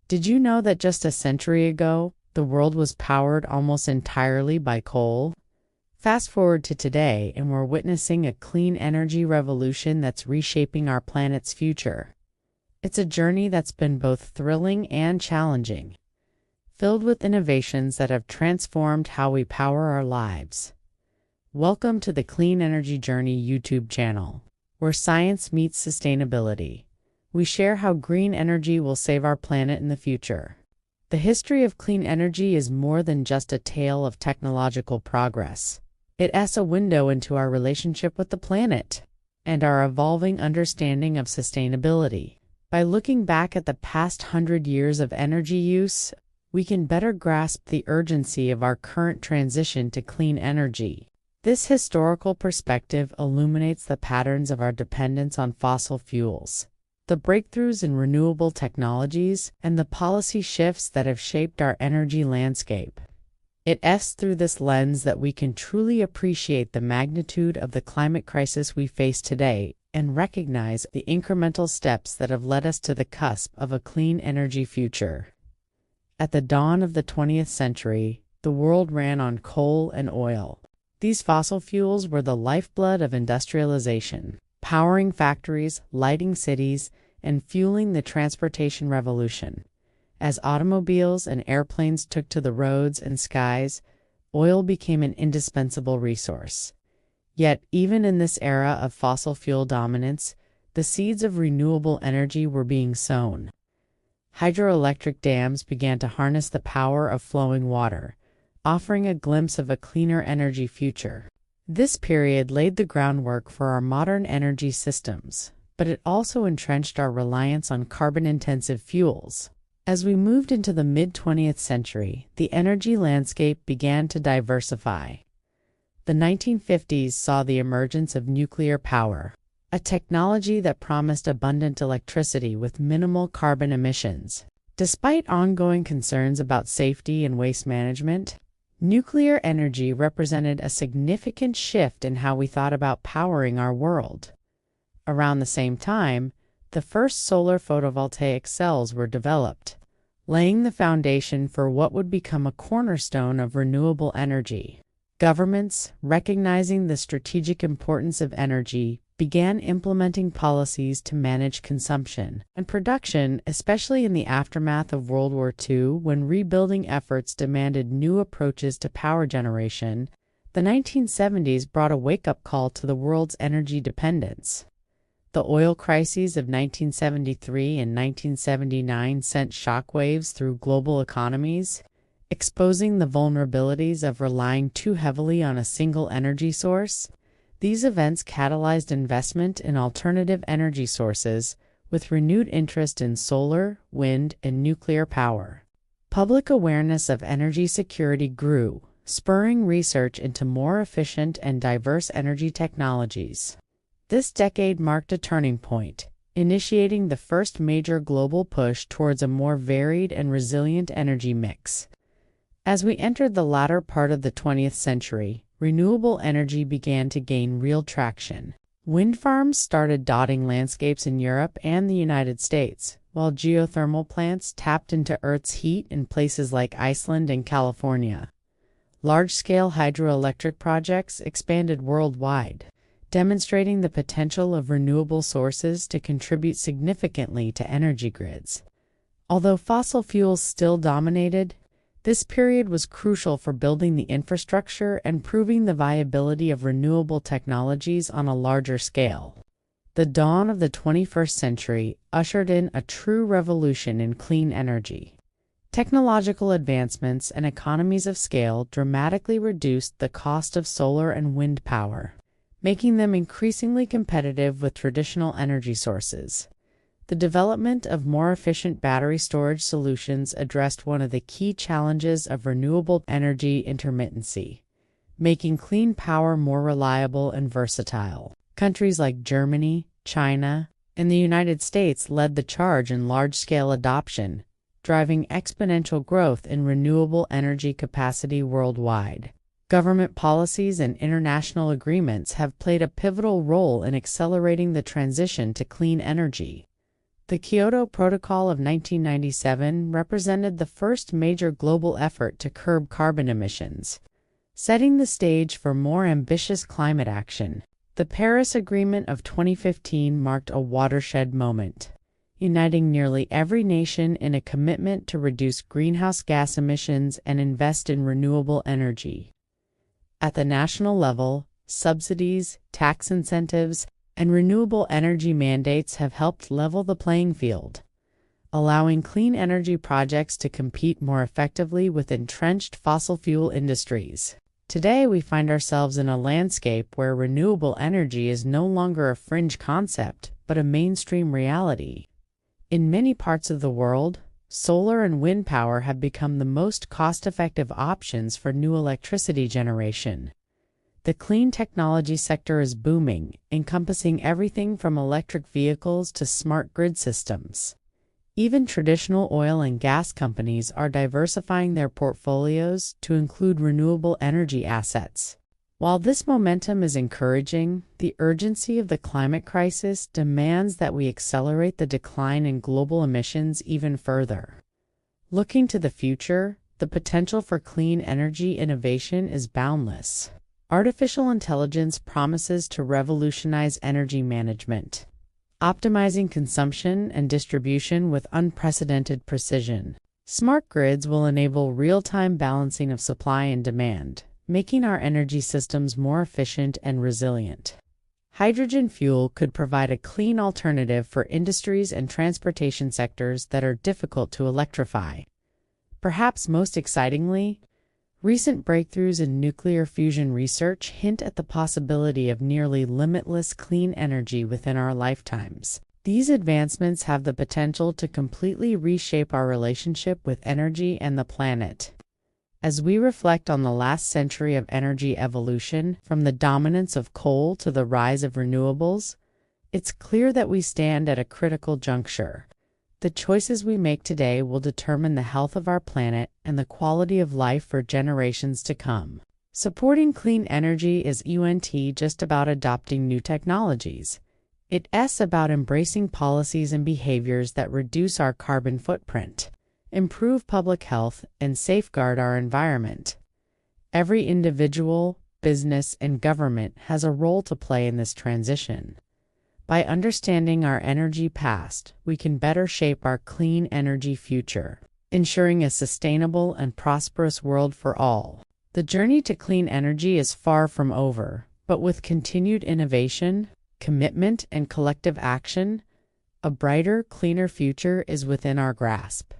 Did you know that just a century ago, the world was powered almost entirely by coal? Fast forward to today, and we're witnessing a clean energy revolution that's reshaping our planet's future. It's a journey that's been both thrilling and challenging, filled with innovations that have transformed how we power our lives. Welcome to the Clean Energy Journey YouTube channel, where science meets sustainability. We share how green energy will save our planet in the future. The history of clean energy is more than just a tale of technological progress. It's a window into our relationship with the planet and our evolving understanding of sustainability. By looking back at the past 100 years of energy use, we can better grasp the urgency of our current transition to clean energy. This historical perspective illuminates the patterns of our dependence on fossil fuels, the breakthroughs in renewable technologies, and the policy shifts that have shaped our energy landscape. It's through this lens that we can truly appreciate the magnitude of the climate crisis we face today and recognize the incremental steps that have led us to the cusp of a clean energy future. At the dawn of the 20th century, the world ran on coal and oil. These fossil fuels were the lifeblood of industrialization, powering factories, lighting cities, and fueling the transportation revolution. As automobiles and airplanes took to the roads and skies, oil became an indispensable resource. Yet, even in this era of fossil fuel dominance, the seeds of renewable energy were being sown. Hydroelectric dams began to harness the power of flowing water, offering a glimpse of a cleaner energy future. This period laid the groundwork for our modern energy systems, but it also entrenched our reliance on carbon-intensive fuels. As we moved into the mid-20th century, the energy landscape began to diversify. The 1950s saw the emergence of nuclear power, a technology that promised abundant electricity with minimal carbon emissions. Despite ongoing concerns about safety and waste management, nuclear energy represented a significant shift in how we thought about powering our world. Around the same time, the first solar photovoltaic cells were developed, laying the foundation for what would become a cornerstone of renewable energy. Governments, recognizing the strategic importance of energy, began implementing policies to manage consumption and production, especially in the aftermath of World War II, when rebuilding efforts demanded new approaches to power generation. The 1970s brought a wake-up call to the world's energy dependence. The oil crises of 1973 and 1979 sent shockwaves through global economies, exposing the vulnerabilities of relying too heavily on a single energy source. These events catalyzed investment in alternative energy sources, with renewed interest in solar, wind, and nuclear power. Public awareness of energy security grew, spurring research into more efficient and diverse energy technologies. This decade marked a turning point, initiating the first major global push towards a more varied and resilient energy mix. As we entered the latter part of the 20th century, renewable energy began to gain real traction. Wind farms started dotting landscapes in Europe and the United States, while geothermal plants tapped into Earth's heat in places like Iceland and California. Large-scale hydroelectric projects expanded worldwide, demonstrating the potential of renewable sources to contribute significantly to energy grids. Although fossil fuels still dominated, this period was crucial for building the infrastructure and proving the viability of renewable technologies on a larger scale. The dawn of the 21st century ushered in a true revolution in clean energy. Technological advancements and economies of scale dramatically reduced the cost of solar and wind power, making them increasingly competitive with traditional energy sources. The development of more efficient battery storage solutions addressed one of the key challenges of renewable energy intermittency, making clean power more reliable and versatile. Countries like Germany, China, and the United States led the charge in large-scale adoption, driving exponential growth in renewable energy capacity worldwide. Government policies and international agreements have played a pivotal role in accelerating the transition to clean energy. The Kyoto Protocol of 1997 represented the first major global effort to curb carbon emissions, setting the stage for more ambitious climate action. The Paris Agreement of 2015 marked a watershed moment, uniting nearly every nation in a commitment to reduce greenhouse gas emissions and invest in renewable energy. At the national level, subsidies, tax incentives, and renewable energy mandates have helped level the playing field, allowing clean energy projects to compete more effectively with entrenched fossil fuel industries. Today, we find ourselves in a landscape where renewable energy is no longer a fringe concept, but a mainstream reality. In many parts of the world, solar and wind power have become the most cost-effective options for new electricity generation. The clean technology sector is booming, encompassing everything from electric vehicles to smart grid systems. Even traditional oil and gas companies are diversifying their portfolios to include renewable energy assets. While this momentum is encouraging, the urgency of the climate crisis demands that we accelerate the decline in global emissions even further. Looking to the future, the potential for clean energy innovation is boundless. Artificial intelligence promises to revolutionize energy management, optimizing consumption and distribution with unprecedented precision. Smart grids will enable real-time balancing of supply and demand, making our energy systems more efficient and resilient. Hydrogen fuel could provide a clean alternative for industries and transportation sectors that are difficult to electrify. Perhaps most excitingly, recent breakthroughs in nuclear fusion research hint at the possibility of nearly limitless clean energy within our lifetimes. These advancements have the potential to completely reshape our relationship with energy and the planet. As we reflect on the last century of energy evolution, from the dominance of coal to the rise of renewables, it's clear that we stand at a critical juncture. The choices we make today will determine the health of our planet and the quality of life for generations to come. Supporting clean energy isn't just about adopting new technologies. It's about embracing policies and behaviors that reduce our carbon footprint, improve public health, and safeguard our environment. Every individual, business, and government has a role to play in this transition. By understanding our energy past, we can better shape our clean energy future, ensuring a sustainable and prosperous world for all. The journey to clean energy is far from over, but with continued innovation, commitment, and collective action, a brighter, cleaner future is within our grasp.